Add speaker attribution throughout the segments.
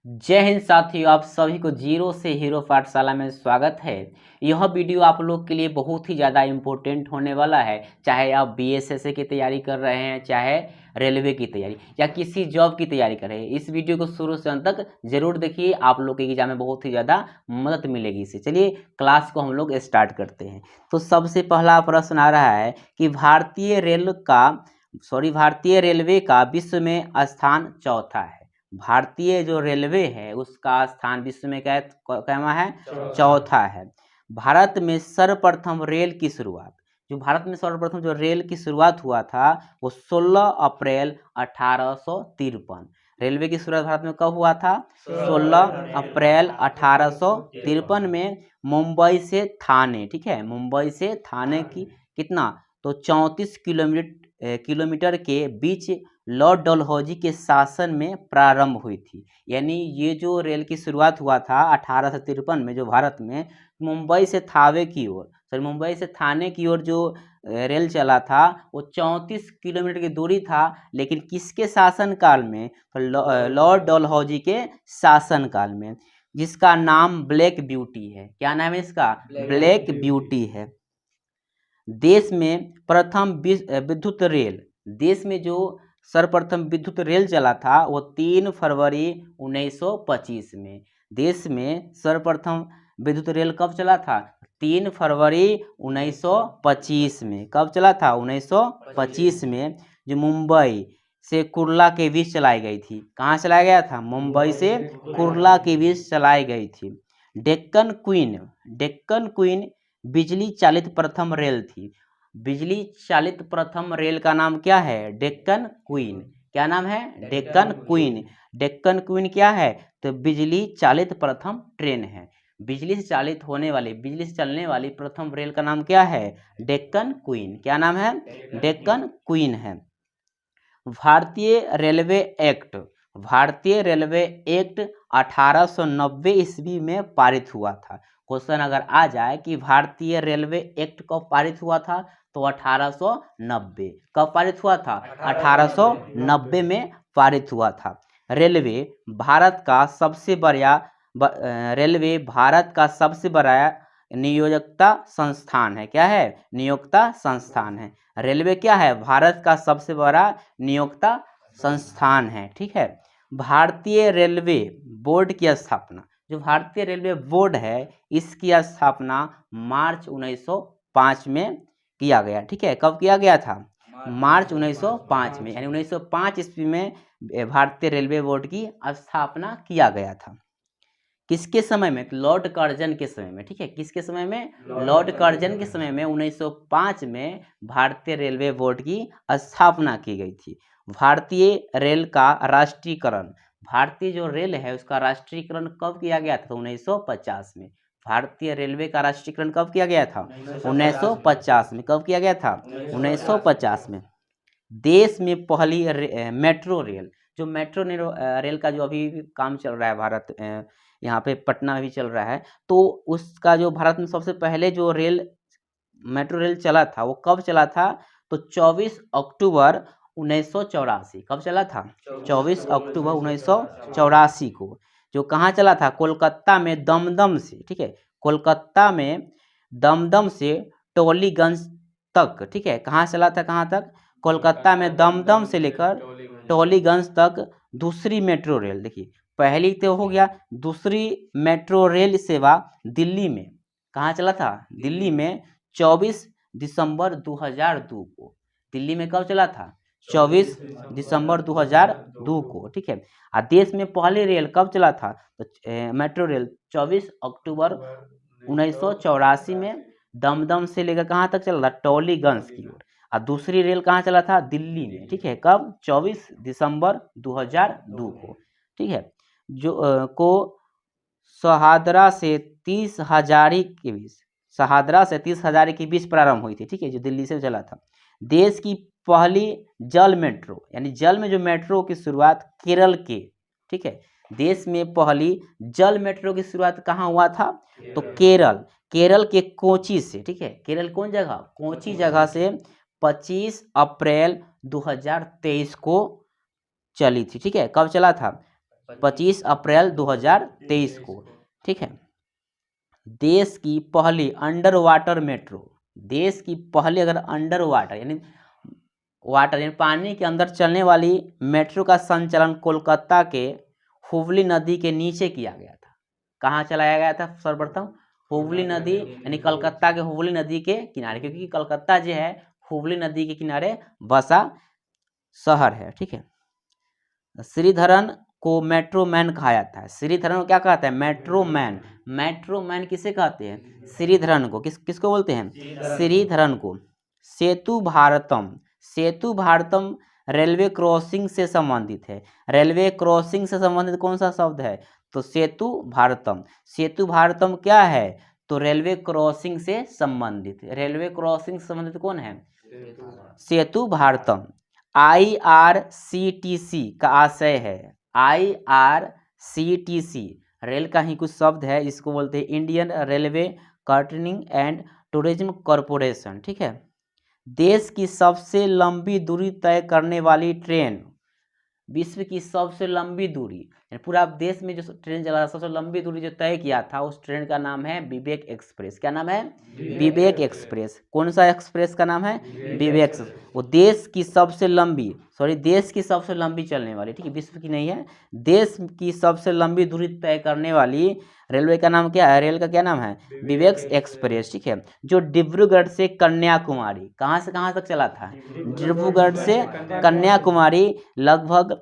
Speaker 1: जय हिंद साथियों, आप सभी को जीरो से हीरो पाठशाला में स्वागत है। यह वीडियो आप लोग के लिए बहुत ही ज़्यादा इम्पोर्टेंट होने वाला है। चाहे आप बीएसएसए की तैयारी कर रहे हैं, चाहे रेलवे की तैयारी या किसी जॉब की तैयारी कर रहे हैं, इस वीडियो को शुरू से अंत तक जरूर देखिए। आप लोग के एग्जाम में बहुत ही ज़्यादा मदद मिलेगी इससे। चलिए क्लास को हम लोग स्टार्ट करते हैं। तो सबसे पहला प्रश्न आ रहा है कि भारतीय रेलवे का विश्व में स्थान चौथा है। भारतीय जो रेलवे है उसका स्थान विश्व में कहवा है, चौथा है। भारत में सर्वप्रथम रेल की शुरुआत, भारत में सर्वप्रथम जो रेल की शुरुआत हुआ था वो 16 अप्रैल 1853। रेलवे की शुरुआत भारत में कब हुआ था? 16 अप्रैल 1853 में मुंबई से थाने, ठीक है, मुंबई से थाने की कितना, तो 34 किलोमीटर के बीच लॉर्ड डलहौजी के शासन में प्रारंभ हुई थी। यानी ये जो रेल की शुरुआत हुआ था 1853 में, जो भारत में मुंबई से मुंबई से थाने की ओर जो रेल चला था वो 34 किलोमीटर की दूरी था। लेकिन किसके शासन काल में? लॉर्ड डलहौजी के शासन काल में, जिसका नाम ब्लैक ब्यूटी है। क्या नाम है इसका? ब्लैक ब्यूटी है। देश में प्रथम विद्युत रेल, देश में जो सर्वप्रथम विद्युत रेल चला था वो 3 फरवरी 1925 में। देश में सर्वप्रथम विद्युत रेल कब चला था? 3 फरवरी 1925 में। कब चला था? 1925 में, जो मुंबई से कुर्ला के बीच चलाई गई थी। कहाँ चलाया गया था? मुंबई से कुर्ला के बीच चलाई गई थी। डेक्कन क्वीन बिजली चालित प्रथम रेल थी। बिजली चालित प्रथम रेल का नाम क्या है? डेक्कन क्वीन। क्या नाम है? डेक्कन क्वीन। डेक्कन क्वीन क्या है? तो बिजली चालित प्रथम ट्रेन है। बिजली से चलने वाली प्रथम रेल का नाम क्या है? डेक्कन क्वीन। क्या नाम है? डेक्कन क्वीन है। भारतीय रेलवे एक्ट 1890 ईस्वी में पारित हुआ था। क्वेश्चन अगर आ जाए कि भारतीय रेलवे एक्ट कब पारित हुआ था, तो 1890। कब पारित हुआ था? 1890 में पारित हुआ था। रेलवे भारत का सबसे बड़ा नियोक्ता संस्थान है। क्या है? नियोक्ता संस्थान है। रेलवे क्या है? भारत का सबसे बड़ा नियोक्ता संस्थान है, ठीक है। भारतीय रेलवे बोर्ड की स्थापना, जो भारतीय रेलवे बोर्ड है इसकी स्थापना मार्च 1905 में किया गया, ठीक है। कब किया गया था? मार्च 1905 में, यानी 1905 ईस्वी में भारतीय रेलवे बोर्ड की स्थापना किया गया था। किसके समय में? लॉर्ड कर्जन के समय में, ठीक है। किसके समय में? लॉर्ड कर्जन के समय में 1905 में भारतीय रेलवे बोर्ड की स्थापना की गई थी। भारतीय रेल का राष्ट्रीयकरण, भारतीय जो रेल है उसका राष्ट्रीयकरण कब किया गया था? तो 1950 में। भारतीय रेलवे का राष्ट्रीयकरण कब किया गया था? 1950 में। कब किया गया था? 1950 में। देश में पहली मेट्रो रेल, जो मेट्रो रेल का जो अभी काम चल रहा है भारत यहाँ पे पटना में भी चल रहा है, तो उसका जो भारत में सबसे पहले जो मेट्रो रेल चला था वो कब चला था? तो 24 अक्टूबर 1984। कब चला था? 24 अक्टूबर 1984 को। जो कहाँ चला था? कोलकाता में दमदम से, ठीक है, कोलकाता में दमदम से टोलीगंज तक, ठीक है। कहाँ चला था? कहाँ तक? कोलकाता में दमदम से लेकर टोलीगंज तक दूसरी मेट्रो रेल। देखिए, पहली तो हो गया। दूसरी मेट्रो रेल सेवा दिल्ली में कहाँ चला था? दिल्ली में 24 दिसंबर 2002 को। दिल्ली में कब चला था? 24 दिसंबर 2002 को, ठीक है। और देश में पहली रेल कब चला था? तो मेट्रो रेल 24 अक्टूबर 1984 में दमदम से लेकर कहाँ तक चला था? टोलीगंज की ओर। और दूसरी रेल कहाँ चला था? दिल्ली में, ठीक है। कब? 24 दिसंबर 2002 को, ठीक है। जो को शहादरा से 30 हजारी के बीच प्रारंभ हुई थी, ठीक है, जो दिल्ली से चला था। देश की पहली जल मेट्रो, यानी जल में जो मेट्रो की शुरुआत केरल के, ठीक है, देश में पहली जल मेट्रो की शुरुआत कहाँ हुआ था? तो केरल के कोची से, ठीक है। केरल कौन जगह? कोची जगह से 25 अप्रैल 2023 को चली थी, ठीक है। कब चला था? 25 अप्रैल 2023 को, ठीक है। देश की पहली अंडर वाटर मेट्रो, देश की पहली अगर अंडर वाटर यानी पानी के अंदर चलने वाली मेट्रो का संचालन कोलकाता के हुगली नदी के नीचे किया गया था। कहाँ चलाया गया था सर्वप्रथम? हुगली नदी यानी कलकत्ता के हुगली नदी के किनारे, क्योंकि कलकत्ता जो है हुगली नदी के किनारे बसा शहर है, ठीक है। श्रीधरन को मेट्रो मैन कहा जाता है। श्रीधरन को क्या कहते हैं? Metro man. मेट्रो मैन किसे कहते हैं? श्रीधरन को। किसको बोलते हैं? श्रीधरन को। सेतु भारतम, सेतु भारतम रेलवे क्रॉसिंग से संबंधित है। रेलवे क्रॉसिंग से संबंधित कौन सा शब्द है? तो सेतु भारतम। सेतु भारतम क्या है? तो रेलवे क्रॉसिंग से संबंधित। रेलवे क्रॉसिंग से संबंधित कौन है? सेतु भारतम। IRCTC का आशय है, IRCTC रेल का ही कुछ शब्द है, इसको बोलते हैं Indian railway catering and tourism corporation, ठीक है। देश की सबसे लंबी दूरी तय करने वाली ट्रेन, विश्व की सबसे लंबी दूरी, पूरा देश में जो ट्रेन चला सबसे लंबी दूरी जो तय किया था उस ट्रेन का नाम है विवेक एक्सप्रेस। क्या नाम है? विवेक एक्सप्रेस। कौन सा एक्सप्रेस का नाम है? विवेक। वो देश की सबसे लंबी, देश की सबसे लंबी चलने वाली, ठीक है, विश्व की नहीं है, देश की सबसे लंबी दूरी तय करने वाली रेलवे का नाम क्या है? रेल का क्या नाम है? विवेक एक्सप्रेस, ठीक है। जो डिब्रूगढ़ से कन्याकुमारी, कहाँ से कहाँ तक चला था? डिब्रूगढ़ से कन्याकुमारी लगभग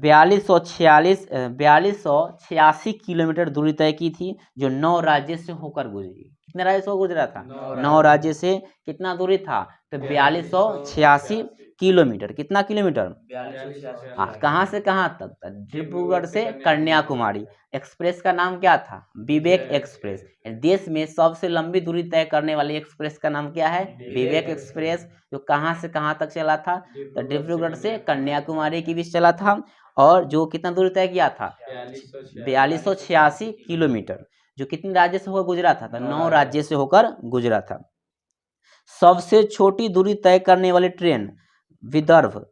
Speaker 1: 4286 किलोमीटर दूरी तय की थी, जो 9 राज्य से होकर गुजरी। कितने राज्य से गुजरा था? 9 राज्य से। कितना दूरी था? तो 4286 किलोमीटर। कितना किलोमीटर? हाँ, कहाँ से कहाँ तक? डिब्रूगढ़ से कन्याकुमारी। एक्सप्रेस का नाम क्या था? विवेक एक्सप्रेस। देश में सबसे लंबी दूरी तय करने वाली एक्सप्रेस का नाम क्या है? विवेक एक्सप्रेस। जो कहाँ से कहाँ तक चला था? तो डिब्रूगढ़ से कन्याकुमारी के बीच चला था, और जो कितना दूरी तय किया था? 4286 किलोमीटर। जो कितने राज्य से होकर गुजरा था? तो 9 राज्य से होकर गुजरा था। सबसे छोटी दूरी तय करने वाली ट्रेन विदर्भ,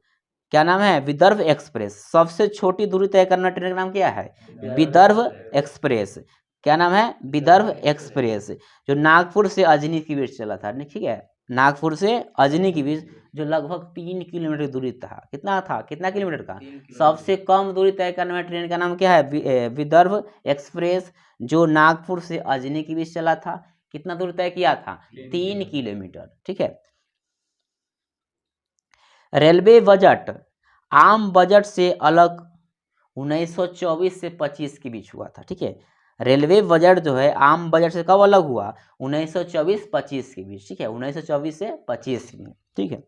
Speaker 1: क्या नाम है? विदर्भ एक्सप्रेस। सबसे छोटी दूरी तय करना ट्रेन का नाम क्या है? विदर्भ एक्सप्रेस। क्या नाम है? विदर्भ एक्सप्रेस। जो नागपुर से अजनी के बीच चला था, ठीक है, नागपुर से अजनी के बीच, जो लगभग 3 किलोमीटर दूरी था। कितना था? कितना किलोमीटर का? सबसे कम दूरी तय करने वाली ट्रेन का नाम क्या है? विदर्भ एक्सप्रेस, जो नागपुर से अजनी के बीच चला था। कितना दूरी तय किया था? 3 किलोमीटर, ठीक है। रेलवे बजट आम बजट से अलग 1924 से 25 के बीच हुआ था, ठीक है। रेलवे बजट जो है आम बजट से कब अलग हुआ? 1924-25 के बीच, ठीक है, 1924 से 25 में, ठीक है।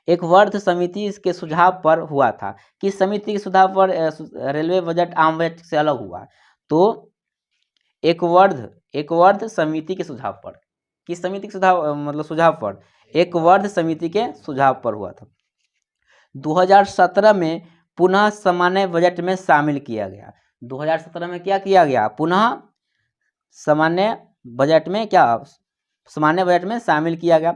Speaker 1: एक वर्ध समिति के सुझाव पर हुआ था। किस समिति के सुझाव पर रेलवे बजट आम बजट से अलग हुआ? तो एक वर्ध समिति के सुझाव पर। किस समिति के सुझाव सुझाव पर? एक वर्ध समिति के सुझाव पर हुआ था। 2017 में पुनः सामान्य बजट में शामिल किया गया। 2017 में क्या किया गया? पुनः सामान्य बजट में शामिल किया गया।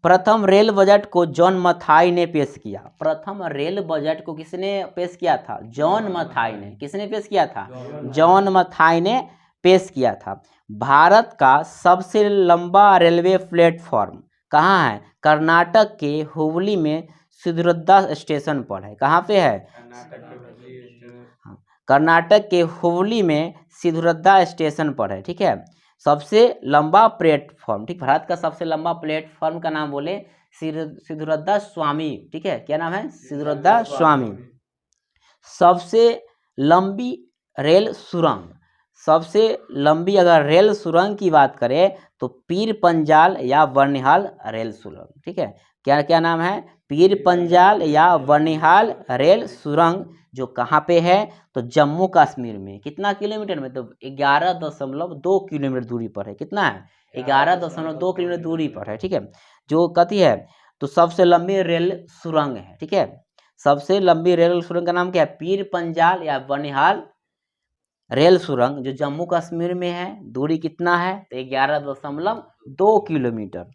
Speaker 1: प्रथम रेल बजट को जॉन मथाई ने पेश किया। प्रथम रेल बजट को किसने पेश किया था? जॉन मथाई ने। किसने पेश किया था? जॉन मथाई ने पेश किया था। भारत का सबसे लंबा रेलवे प्लेटफॉर्म कहाँ है? कर्नाटक के हुबली में सिद्धुरद्दा स्टेशन पर है। कहाँ पे है? कर्नाटक के हुबली में सिद्धुरद्दा स्टेशन पर है, ठीक है। सबसे लंबा प्लेटफॉर्म, ठीक, भारत का सबसे लंबा प्लेटफॉर्म का नाम बोले सिद्धुरद्दा स्वामी, ठीक है, क्या नाम है? सिद्धुरद्दा स्वामी। सबसे लंबी रेल सुरंग, सबसे लंबी अगर रेल सुरंग की बात करें तो पीर पंजाल या बनिहाल रेल सुरंग, ठीक है। क्या क्या नाम है? पीर पंजाल या बनिहाल रेल सुरंग, जो कहाँ पे है? तो जम्मू कश्मीर में। कितना किलोमीटर में? तो 11.2 किलोमीटर दूरी पर है। कितना है? 11.2 किलोमीटर दूरी पर है, ठीक है। जो कथी है? तो सबसे लंबी रेल सुरंग है, ठीक है। सबसे लंबी रेल सुरंग का नाम क्या है? पीर पंजाल या बनिहाल रेल सुरंग, जो जम्मू कश्मीर में है। दूरी कितना है? तो 11.2 किलोमीटर।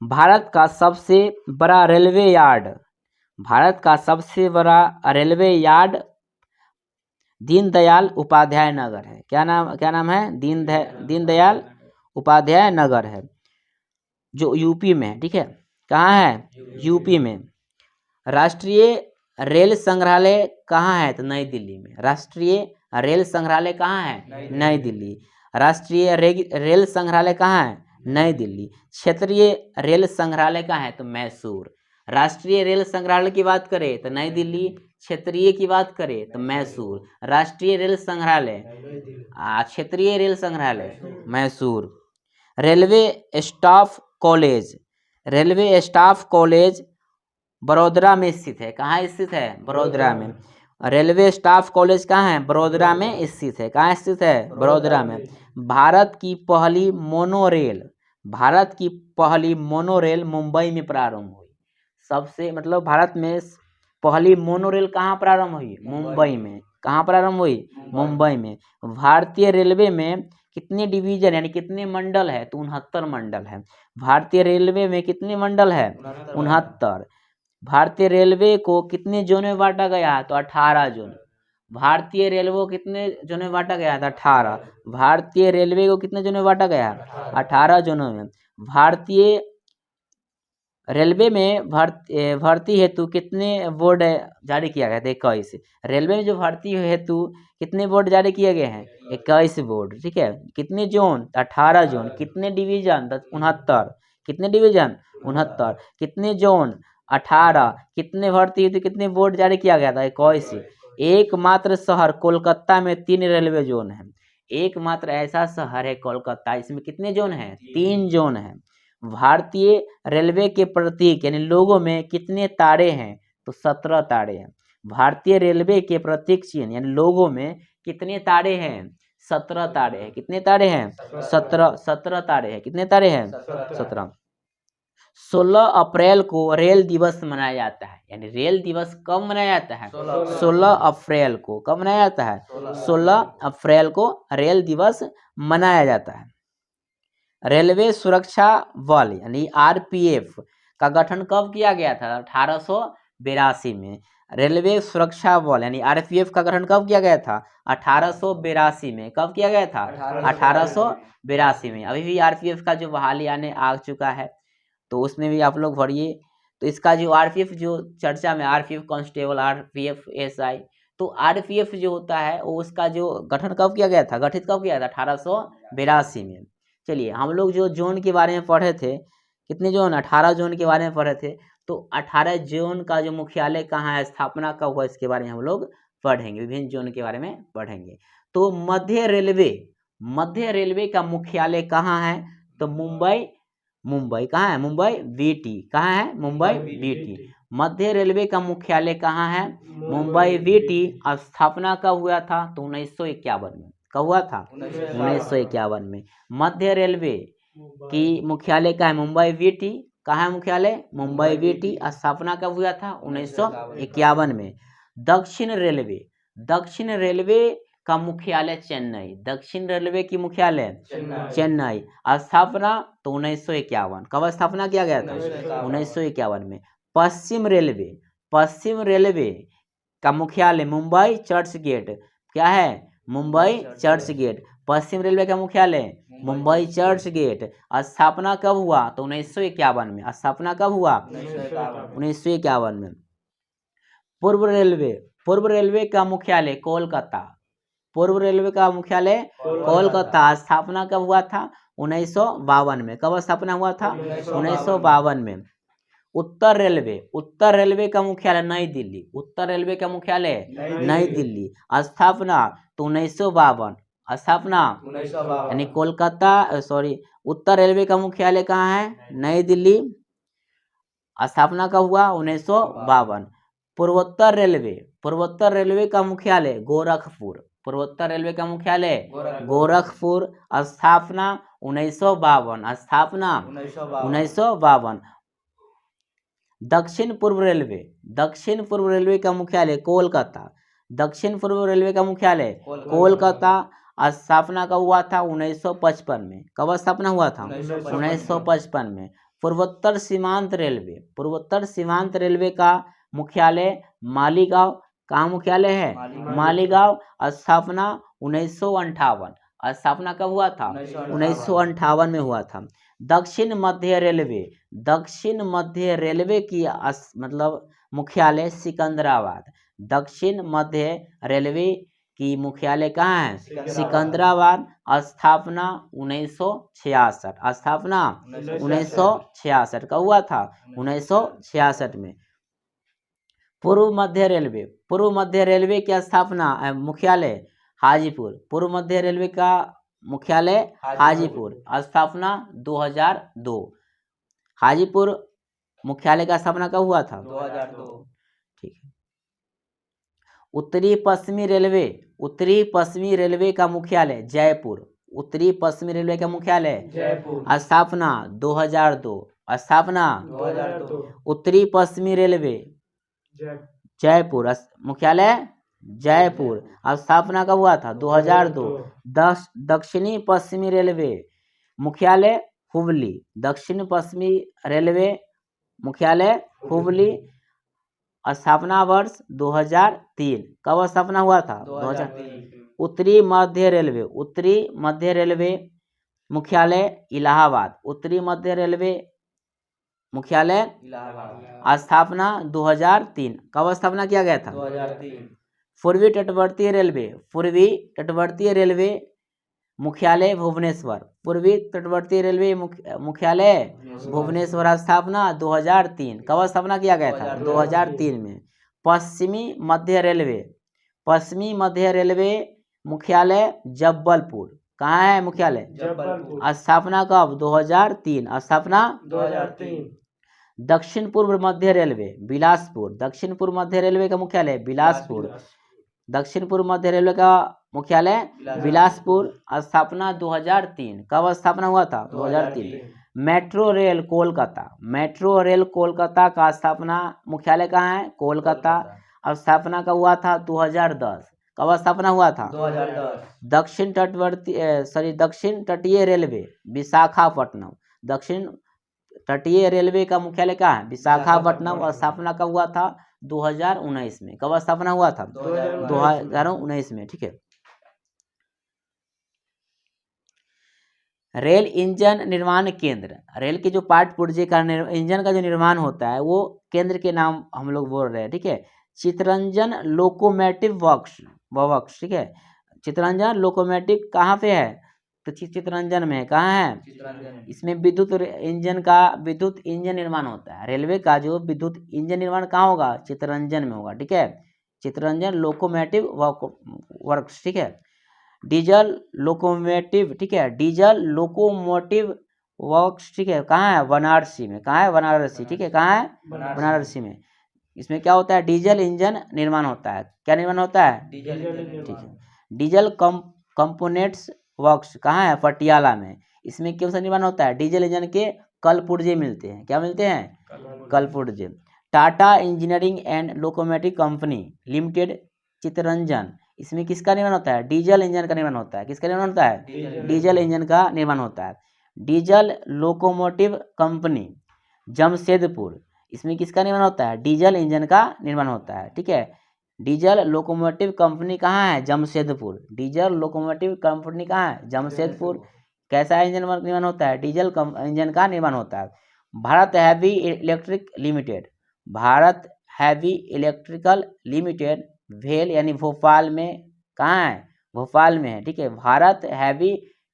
Speaker 1: भारत का सबसे बड़ा रेलवे यार्ड, भारत का सबसे बड़ा रेलवे यार्ड दीनदयाल उपाध्याय नगर है। क्या नाम है? दीनदयाल उपाध्याय नगर है, जो यूपी में है। ठीक है, कहाँ है? यूपी में। राष्ट्रीय रेल संग्रहालय कहाँ है? तो नई दिल्ली में। राष्ट्रीय रेल संग्रहालय कहाँ है? नई दिल्ली। राष्ट्रीय रेल संग्रहालय कहाँ है? नई दिल्ली। क्षेत्रीय रेल संग्रहालय कहाँ है? तो मैसूर। राष्ट्रीय रेल संग्रहालय की बात करें तो नई दिल्ली, क्षेत्रीय की बात करें तो मैसूर। राष्ट्रीय रेल संग्रहालय, क्षेत्रीय रेल संग्रहालय Mysore. Railway staff college, railway staff college Vadodara में स्थित है। कहाँ स्थित है? बड़ोदरा में। रेलवे स्टाफ कॉलेज कहाँ है? बड़ोदरा में स्थित है। कहाँ स्थित है? बड़ोदरा में। भारत की पहली मोनोरेल मुंबई में प्रारंभ हुई। सबसे मतलब भारत में पहली मोनोरेल कहाँ प्रारंभ हुई? मुंबई में। कहाँ प्रारंभ हुई? मुंबई में। भारतीय रेलवे में कितने डिवीजन यानी कितने मंडल है? तो 69 मंडल है। भारतीय रेलवे में कितने मंडल है? 69। भारतीय रेलवे को कितने जोन में बांटा गया है? तो 18 जोन। भारतीय रेलवे को कितने जोन में बांटा गया था? 18। भारतीय रेलवे को कितने जोन में बांटा गया? 18 जोनों में। भारतीय रेलवे में भर्ती हेतु कितने बोर्ड जारी किया गया था? 21। रेलवे में जो भर्ती हेतु कितने बोर्ड जारी किए गए हैं? 21 बोर्ड। ठीक है, कितने जोन? 18 जोन। कितने डिवीजन? 69। कितने डिवीजन? 69। कितने जोन? 18। कितने भर्ती हेतु कितने बोर्ड जारी किया गया था? 21। एकमात्र शहर कोलकाता में 3 रेलवे जोन है। एकमात्र ऐसा शहर है कोलकाता, इसमें कितने जोन है? 3 जोन है। भारतीय रेलवे के प्रतीक यानी लोगो में कितने तारे हैं? तो 17 तारे हैं। भारतीय रेलवे के प्रतीक चिन्ह यानी लोगो में कितने तारे हैं? 17 तारे हैं। कितने तारे हैं? 17 तारे हैं। कितने तारे हैं? 17। 16 अप्रैल को रेल दिवस मनाया जाता है। यानी रेल दिवस कब मनाया जाता है? 16 अप्रैल को। कब मनाया जाता है? 16 अप्रैल को रेल दिवस मनाया जाता है। रेलवे सुरक्षा बल यानी आरपीएफ का गठन कब किया गया था? 1882 में। रेलवे सुरक्षा बल यानी आरपीएफ का गठन कब किया गया था? 1882 में। कब किया गया था? 1882 में। अभी भी आरपीएफ का जो बहाली आने आ चुका है, तो उसमें भी आप लोग भरिए। तो इसका जो आरपीएफ जो चर्चा में, आरपीएफ कांस्टेबल, आरपीएफ एसआई, तो आरपीएफ जो होता है वो उसका जो गठन कब किया गया था? गठित कब किया था? 1882 में। चलिए, हम लोग जो जोन के बारे में पढ़े थे, कितने जोन? 18 जोन के बारे में पढ़े थे। तो 18 जोन का जो मुख्यालय कहाँ है, स्थापना कब हुआ, इसके बारे में हम लोग पढ़ेंगे। विभिन्न जोन के बारे में पढ़ेंगे। तो मध्य रेलवे का मुख्यालय कहाँ है? तो मुंबई कहाँ है? मुंबई वीटी। कहाँ है? मुंबई वीटी। मध्य रेलवे का मुख्यालय कहाँ है? मुंबई वीटी। स्थापना कब हुआ था? तो 1951 में। कब हुआ था? 1951 में। मध्य रेलवे की मुख्यालय कहाँ है? मुंबई वीटी। कहाँ है मुख्यालय? मुंबई वीटी। स्थापना कब हुआ था? 1951 में। दक्षिण रेलवे का मुख्यालय चेन्नई। दक्षिण रेलवे की मुख्यालय चेन्नई। स्थापना तो 1951। कब स्थापना किया गया था? 1951 में। पश्चिम रेलवे का मुख्यालय मुंबई चर्च गेट। क्या है? Mumbai Churchgate. पश्चिम रेलवे का मुख्यालय मुंबई चर्च गेट। स्थापना कब हुआ? तो 1951 में। स्थापना कब हुआ? 1951 में। पूर्व रेलवे का मुख्यालय कोलकाता। पूर्व रेलवे का मुख्यालय कोलकाता। स्थापना कब हुआ था? 1952 में। कब स्थापना हुआ था? 1952 में। उत्तर रेलवे का मुख्यालय नई दिल्ली। उत्तर रेलवे का मुख्यालय नई दिल्ली। स्थापना तो 1952। स्थापना यानी कोलकाता उत्तर रेलवे का मुख्यालय कहाँ है? नई दिल्ली। स्थापना कब हुआ? 1952। पूर्वोत्तर रेलवे का मुख्यालय गोरखपुर। पूर्वोत्तर रेलवे का मुख्यालय गोरखपुर। स्थापना 1952। स्थापना 1952। दक्षिण पूर्व रेलवे का मुख्यालय कोलकाता। दक्षिण पूर्व रेलवे का मुख्यालय कोलकाता। स्थापना कब हुआ था? 1955 में। कब स्थापना हुआ था? 1955 में। पूर्वोत्तर सीमांत रेलवे का मुख्यालय मालीगांव। कहाँ मुख्यालय है? मालीगांव। स्थापना 1958। स्थापना कब हुआ था? 1958 में हुआ था। दक्षिण मध्य रेलवे, दक्षिण मध्य रेलवे की मतलब मुख्यालय सिकंदराबाद। दक्षिण मध्य रेलवे की मुख्यालय कहाँ है? सिकंदराबाद। स्थापना 1966। स्थापना 1966 का हुआ था, 1966 में। पूर्व मध्य रेलवे, पूर्व मध्य रेलवे की स्थापना मुख्यालय हाजीपुर। पूर्व मध्य रेलवे का मुख्यालय हाजीपुर। स्थापना 2002। हाजीपुर मुख्यालय का स्थापना कब हुआ था? 2002। ठीक है। उत्तरी पश्चिमी रेलवे, उत्तरी पश्चिमी रेलवे का मुख्यालय जयपुर। उत्तरी पश्चिमी रेलवे का मुख्यालय जयपुर। स्थापना 2002। स्थापना 2002। उत्तरी पश्चिमी रेलवे जयपुर, मुख्यालय जयपुर। स्थापना कब हुआ था? 2002। दक्षिणी पश्चिमी रेलवे मुख्यालय हुबली। दक्षिण पश्चिमी रेलवे मुख्यालय हुबली। स्थापना वर्ष 2003। कब स्थापना हुआ था? 2003। उत्तरी मध्य रेलवे, उत्तरी मध्य रेलवे मुख्यालय इलाहाबाद। उत्तरी मध्य रेलवे मुख्यालय इलाहाबाद। स्थापना 2003। कब स्थापना किया गया था? 2003। पूर्वी तटवर्तीय रेलवे, पूर्वी तटवर्तीय रेलवे मुख्यालय भुवनेश्वर। पूर्वी तटवर्तीय रेलवे मुख्यालय भुवनेश्वर। स्थापना 2003। कब स्थापना किया गया था? 2003 में। पश्चिमी मध्य रेलवे, पश्चिमी मध्य रेलवे मुख्यालय जबलपुर। कहाँ है मुख्यालय? जबलपुर। स्थापना कब? 2003। स्थापना 2003। दक्षिण पूर्व मध्य रेलवे बिलासपुर। दक्षिण पूर्व मध्य रेलवे का मुख्यालय बिलासपुर। दक्षिण पूर्व मध्य रेलवे का मुख्यालय बिलासपुर। स्थापना 2003। कब स्थापना हुआ था? 2003। Metro rail Kolkata, metro rail Kolkata का स्थापना मुख्यालय कहाँ है? कोलकाता। स्थापना कब हुआ था? 2010। कब स्थापना हुआ था? 2010। दक्षिण तटवर्ती दक्षिण तटीय रेलवे विशाखापट्टनम। दक्षिण तटीय रेलवे का मुख्यालय कहाँ है? विशाखापट्टनम। स्थापना कब हुआ था? 2019 में। कब स्थापना हुआ था? 2019 में। ठीक है। रेल इंजन निर्माण केंद्र, रेल के जो पार्ट पुर्जे का इंजन का जो निर्माण होता है वो केंद्र के नाम हम लोग बोल रहे हैं। ठीक है। Chittaranjan locomotive works. ठीक है। चितरंजन लोकोमोटिव कहाँ पे है? तो चितरंजन में। कहाँ है? इसमें विद्युत इंजन निर्माण होता है। रेलवे का जो विद्युत इंजन निर्माण कहाँ होगा? चितरंजन में होगा। ठीक है। Chittaranjan locomotive works. ठीक है। डीजल लोकोमोटिव, ठीक है, डीजल लोकोमोटिव वर्क्स। ठीक है। कहाँ है? वाराणसी में। कहाँ है? वाराणसी। ठीक है। कहाँ है? वाराणसी में। इसमें क्या होता है? डीजल इंजन निर्माण होता है। क्या निर्माण होता है? ठीक है। डीजल कंपोनेंट्स वर्क्स कहाँ है? पटियाला में। इसमें क्यों सा निर्माण होता है? डीजल इंजन के कल पुर्जे मिलते हैं। क्या मिलते हैं? कल पुर्जे। Tata engineering and locomotive company limited Chittaranjan, इसमें किसका निर्माण होता है? डीजल इंजन का निर्माण होता है। किसका निर्माण होता है? डीजल इंजन का निर्माण होता है। डीजल लोकोमोटिव कंपनी जमशेदपुर, इसमें किसका निर्माण होता है? डीजल इंजन का निर्माण होता है। ठीक है। डीजल लोकोमोटिव कंपनी कहाँ है? जमशेदपुर। डीजल लोकोमोटिव कंपनी कहाँ है? जमशेदपुर। कैसा इंजन निर्माण होता है? डीजल इंजन का निर्माण होता है। Bharat heavy electric limited, Bharat heavy electrical limited भेल यानी भोपाल में। कहाँ है? भोपाल में है। ठीक है। भारत हैवी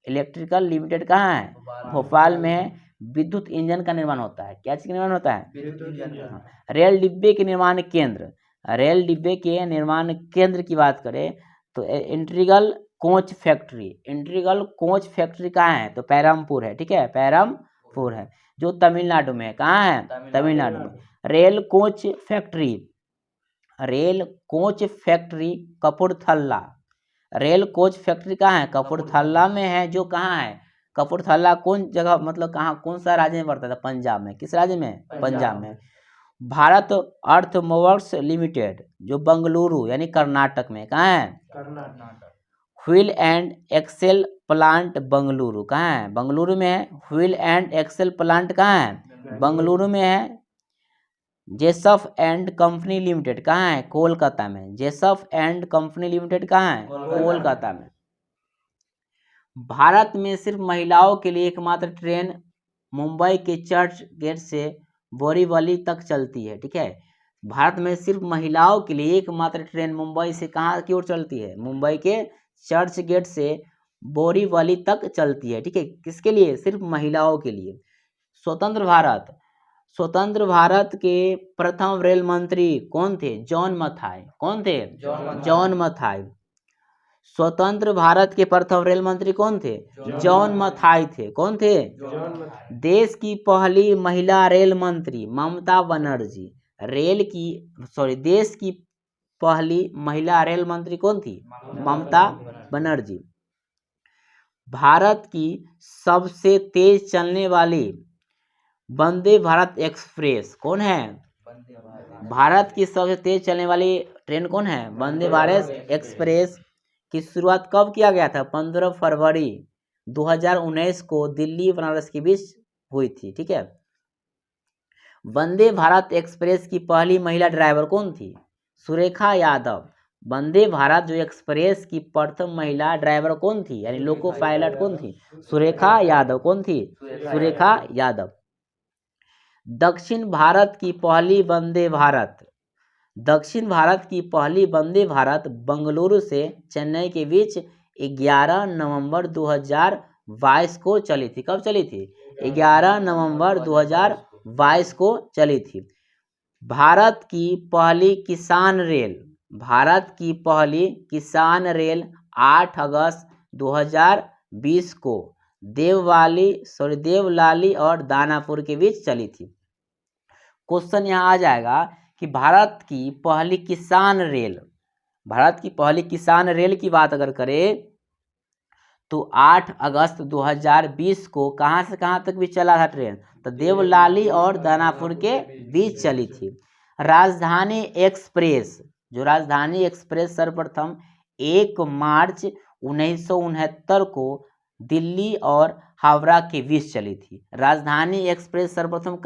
Speaker 1: इलेक्ट्रिकल लिमिटेड कहाँ है? भोपाल में है। विद्युत इंजन का निर्माण होता है। क्या चीज का निर्माण होता है? विद्युत इंजन। रेल डिब्बे के निर्माण केंद्र, रेल डिब्बे के निर्माण केंद्र की बात करें तो integral coach factory, integral coach factory कहाँ है? तो पैरमपुर है। ठीक है। पैरमपुर है जो तमिलनाडु में है। कहाँ है? तमिलनाडु में। Rail coach factory, rail coach factory Kapurthala, rail coach factory कहाँ है? कपूरथला में है। जो कहाँ है? कपूरथला कौन जगह, मतलब कहाँ, कौन सा राज्य में पड़ता था? पंजाब में। किस राज्य में? पंजाब में। भारत अर्थवर्क्स लिमिटेड जो बंगलुरु यानी कर्नाटक में। कहाँ है? Karnataka. Wheel and axle plant Bengaluru कहाँ है? बंगलुरु में है। व्हील एंड एक्सेल प्लांट कहाँ है? बंगलुरु में है। जेसफ एंड कंपनी लिमिटेड कहाँ है? कोलकाता में। जेसफ एंड कंपनी लिमिटेड कहाँ है? कोलकाता में। भारत में सिर्फ महिलाओं के लिए एकमात्र ट्रेन मुंबई के चर्च गेट से बोरीवली तक चलती है। ठीक है, भारत में सिर्फ महिलाओं के लिए एकमात्र ट्रेन मुंबई से कहाँ की ओर चलती है? मुंबई के चर्च गेट से बोरीवली तक चलती है। ठीक है, किसके लिए? सिर्फ महिलाओं के लिए। स्वतंत्र भारत के प्रथम रेल मंत्री कौन थे? जॉन मथाई। कौन थे? जॉन मथाई। स्वतंत्र भारत के प्रथम रेल मंत्री कौन थे? जॉन मथाई थे। कौन थे? देश की पहली महिला रेल मंत्री ममता बनर्जी। देश की पहली महिला रेल मंत्री कौन थी? ममता बनर्जी। भारत की सबसे तेज चलने वाली वंदे भारत एक्सप्रेस कौन है? भारत की सबसे तेज चलने वाली ट्रेन कौन है? वंदे भारत एक्सप्रेस की शुरुआत कब किया गया था? 15 फरवरी 2019 को दिल्ली बनारस के बीच हुई थी। ठीक है, वंदे भारत एक्सप्रेस की पहली महिला ड्राइवर कौन थी? सुरेखा यादव। वंदे भारत जो एक्सप्रेस की प्रथम महिला ड्राइवर कौन थी, यानी लोको पायलट कौन थी? सुरेखा यादव। कौन थी? सुरेखा यादव। दक्षिण भारत की पहली वंदे भारत बंगलुरु से चेन्नई के बीच 11 नवंबर 2022 को चली थी। कब चली थी? 11 नवंबर 2022 को चली थी। भारत की पहली किसान रेल 8 अगस्त 2020 को देवलाली और दानापुर के बीच चली थी। क्वेश्चन यहाँ आ जाएगा कि भारत की पहली किसान रेल की बात अगर करें तो 8 अगस्त 2020 को कहाँ से कहाँ तक भी चला था ट्रेन? तो देवलाली और दानापुर के बीच चली थी। राजधानी एक्सप्रेस सर्वप्रथम 1 मार्च 1969 को दिल्ली और हावड़ा के बीच चली थी। राजधानी एक्सप्रेस सर्वप्रथम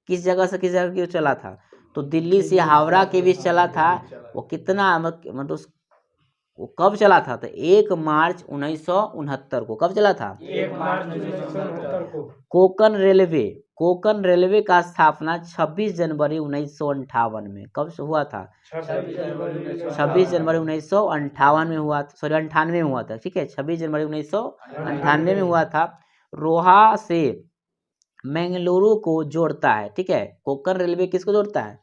Speaker 1: किस जगह से किस जगह की चला था? तो दिल्ली से हावड़ा के बीच चला था। वो कितना मतलब वो कब चला था? तो 1 मार्च 1969 को। कब चला था?
Speaker 2: 1 मार्च 1969 को।
Speaker 1: कोंकण रेलवे का स्थापना 26 जनवरी 1958 में कब से हुआ था? 26 जनवरी 1958 में हुआ था। 98 में हुआ था। ठीक है, 26 जनवरी 1998 में हुआ था। रोहा से मंगलुरु को जोड़ता है। ठीक है, कोंकण रेलवे किसको जोड़ता है?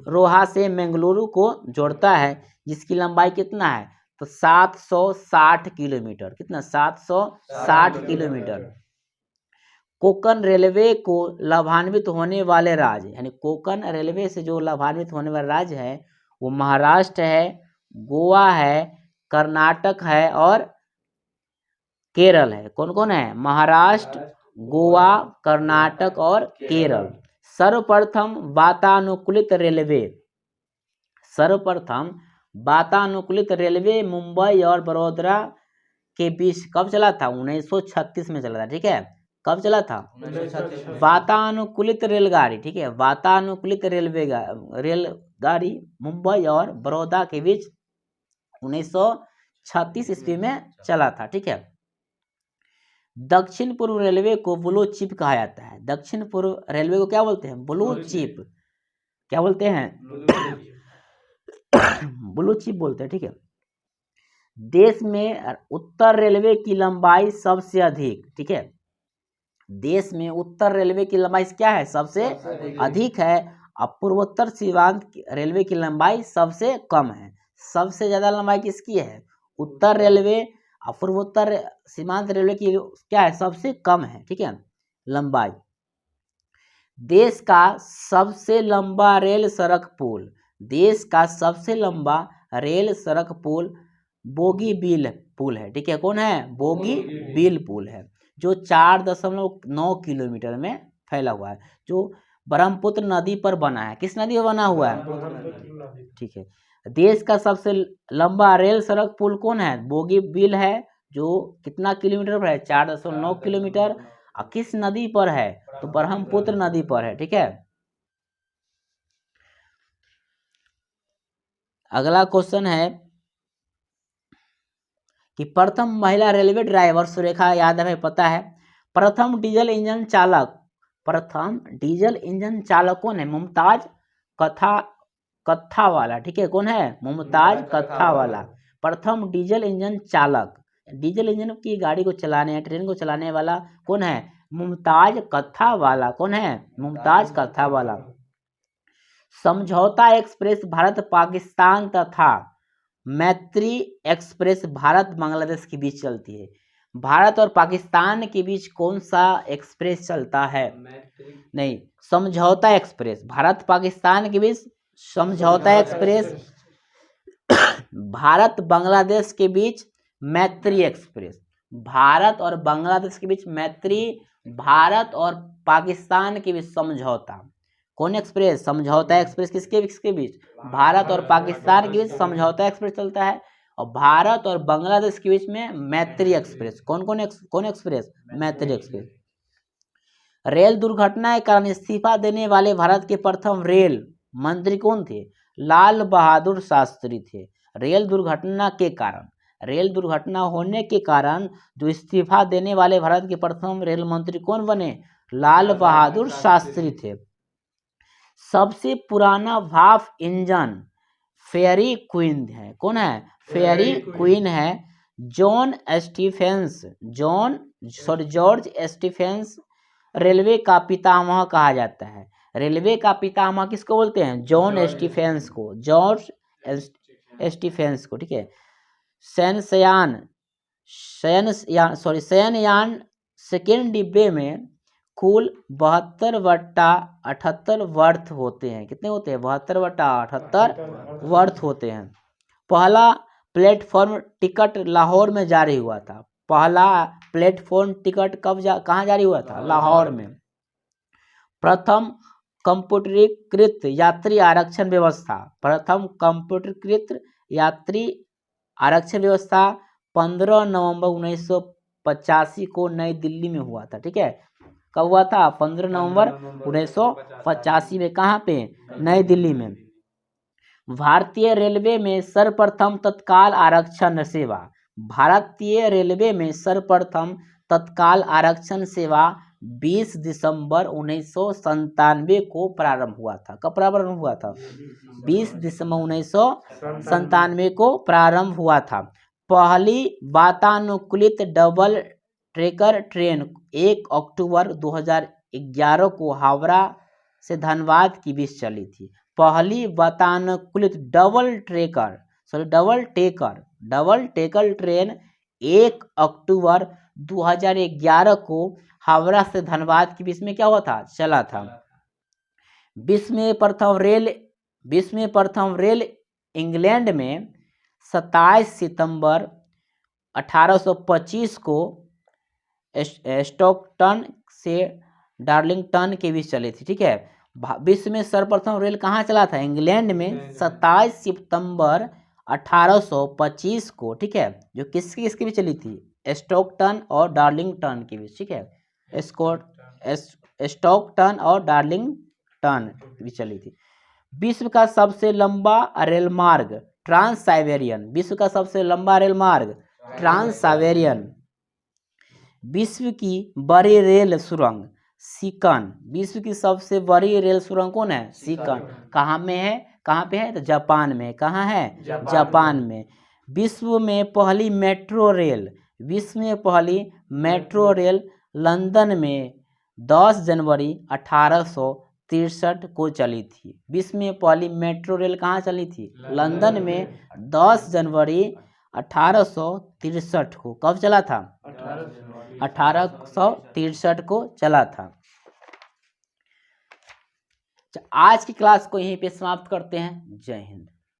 Speaker 1: रोहा से मंगलुरु को जोड़ता है, जिसकी लंबाई कितना है? तो 760 किलोमीटर। कितना? 760 किलोमीटर। कोंकण रेलवे को लाभान्वित होने वाले राज्य, यानी कोंकण रेलवे से जो लाभान्वित होने वाले राज्य है वो महाराष्ट्र है, गोवा है, कर्नाटक है और केरल है। कौन कौन है? महाराष्ट्र, गोवा, कर्नाटक और केरल। सर्वप्रथम वातानुकूलित रेलवे मुंबई और बड़ौदा के बीच कब चला था? 1936 में चला था। ठीक है, कब चला था?
Speaker 2: 1936।
Speaker 1: वातानुकूलित रेलगाड़ी। ठीक है, वातानुकूलित रेलगाड़ी मुंबई और बड़ौदा के बीच 1936 ईस्वी में चला था। ठीक है, दक्षिण पूर्व रेलवे को ब्लू चिप कहा जाता है। दक्षिण पूर्व रेलवे को क्या बोलते हैं? Blue chip. क्या बोलते हैं? ब्लू चिप बोलते हैं। ठीक है, देश में उत्तर रेलवे की लंबाई सबसे अधिक। ठीक है, देश में उत्तर रेलवे की लंबाई क्या है? सबसे अधिक है। अब पूर्वोत्तर सीमांत रेलवे की लंबाई सबसे कम है। सबसे ज्यादा लंबाई किसकी है? उत्तर रेलवे। और पूर्वोत्तर सीमांत रेलवे की क्या है? सबसे कम है। ठीक है, लंबाई। देश का सबसे लंबा रेल सड़क पुल बोगीबील पुल है। ठीक है, कौन है? बोगीबील पुल है, जो 4.9 किलोमीटर में फैला हुआ है, जो ब्रह्मपुत्र नदी पर बना है। किस नदी पर बना हुआ है? ठीक है, देश का सबसे लंबा रेल सड़क पुल कौन है? बोगीबील है, जो कितना किलोमीटर पर है? 4.9 किलोमीटर। और किस नदी पर है? तो ब्रह्मपुत्र नदी पर है। ठीक है, अगला क्वेश्चन है कि प्रथम महिला रेलवे ड्राइवर, सुरेखा यादव है, पता है। प्रथम डीजल इंजन चालक, प्रथम डीजल इंजन चालक कौन है? मुमताज कत्थावाला। ठीक है, कौन है? मुमताज कत्थावाला। प्रथम डीजल इंजन चालक, डीजल इंजन की गाड़ी को चलाने, ट्रेन को चलाने वाला कौन है? मुमताज कत्थावाला। कौन है? मुमताज कत्थावाला। समझौता एक्सप्रेस भारत पाकिस्तान तथा मैत्री एक्सप्रेस भारत बांग्लादेश के बीच चलती है। भारत और पाकिस्तान के बीच कौन सा एक्सप्रेस चलता है? नहीं, समझौता एक्सप्रेस। भारत पाकिस्तान के बीच समझौता एक्सप्रेस, भारत बांग्लादेश के बीच मैत्री एक्सप्रेस। भारत और बांग्लादेश के बीच मैत्री, भारत और पाकिस्तान के बीच समझौता। कौन एक्सप्रेस? समझौता एक्सप्रेस। किसके बीच? भारत और पाकिस्तान के बीच समझौता एक्सप्रेस चलता है, और भारत और बांग्लादेश के बीच में मैत्री एक्सप्रेस। कौन एक्सप्रेस? मैत्री एक्सप्रेस। रेल दुर्घटना के कारण इस्तीफा देने वाले भारत के प्रथम रेल मंत्री कौन थे? लाल बहादुर शास्त्री थे। रेल दुर्घटना के कारण, रेल दुर्घटना होने के कारण जो इस्तीफा देने वाले भारत के प्रथम रेल मंत्री कौन बने? लाल बहादुर शास्त्री थे। सबसे पुराना भाप इंजन फेयरी क्वीन है। कौन है? फेयरी क्वीन है। जॉर्ज स्टीफेंस रेलवे का पितामह कहा जाता है। रेलवे का पितामह किसको बोलते हैं? जॉन स्टीफेंस को, जॉर्ज स्टीफेंस को। ठीक है, शयनयान सेकेंड डिब्बे में कुल 72/78 वर्थ होते हैं। कितने होते हैं? 72/78 वर्थ होते हैं। पहला प्लेटफॉर्म टिकट लाहौर में जारी हुआ था। पहला प्लेटफॉर्म टिकट कहाँ जारी हुआ था? लाहौर में। प्रथम कंप्यूटरीकृत यात्री आरक्षण व्यवस्था, प्रथम कंप्यूटरीकृत यात्री आरक्षण व्यवस्था 15 नवंबर 1985 को नई दिल्ली में हुआ था। ठीक है, कब हुआ था? 15 नवंबर 1985 में। कहाँ पे? नई दिल्ली में। भारतीय रेलवे में सर्वप्रथम तत्काल आरक्षण सेवा, भारतीय रेलवे में सर्वप्रथम तत्काल आरक्षण सेवा 20 दिसंबर 1997 को प्रारंभ हुआ था। कब प्रारंभ हुआ था? 20 दिसंबर 1997 को प्रारंभ हुआ था। पहली वातानुकूलित डबल ट्रेकर ट्रेन 1 अक्टूबर 2011 को हावड़ा से धनबाद के बीच चली थी। पहली वातानुकूलित डबल टेकर ट्रेन 1 अक्टूबर 2011 को हावड़ा से धनबाद के बीच में क्या हुआ था? चला था। विश्व में प्रथम रेल इंग्लैंड में 27 सितंबर 1825 को स्टॉकटन से डार्लिंगटन के बीच चली थी। ठीक है, विश्व में सर्वप्रथम रेल कहाँ चला था? इंग्लैंड में 27 सितंबर 1825 को। ठीक है, जो किसके बीच चली थी? स्टॉकटन और डार्लिंगटन के बीच। ठीक है, स्टॉकटन और डार्लिंगटन भी चली थी। विश्व का सबसे लंबा रेल मार्ग ट्रांस साइबेरियन, विश्व का सबसे लंबा रेल मार्ग ट्रांस साइबेरियन। विश्व की बड़ी रेल सुरंग सिकन, विश्व की सबसे बड़ी रेल सुरंग कौन है? सिकन। कहाँ में है? कहाँ पे है? तो जापान में। कहाँ है? जापान में। विश्व में पहली मेट्रो रेल, विश्व में पहली मेट्रो रेल लंदन में 10 जनवरी 1863 को चली थी। विश्व में पहली मेट्रो रेल कहाँ चली थी? लंदन में 10 जनवरी 1863 को। कब चला था? 1863 को चला था। आज की क्लास को यहीं पे समाप्त करते हैं। जय हिंद।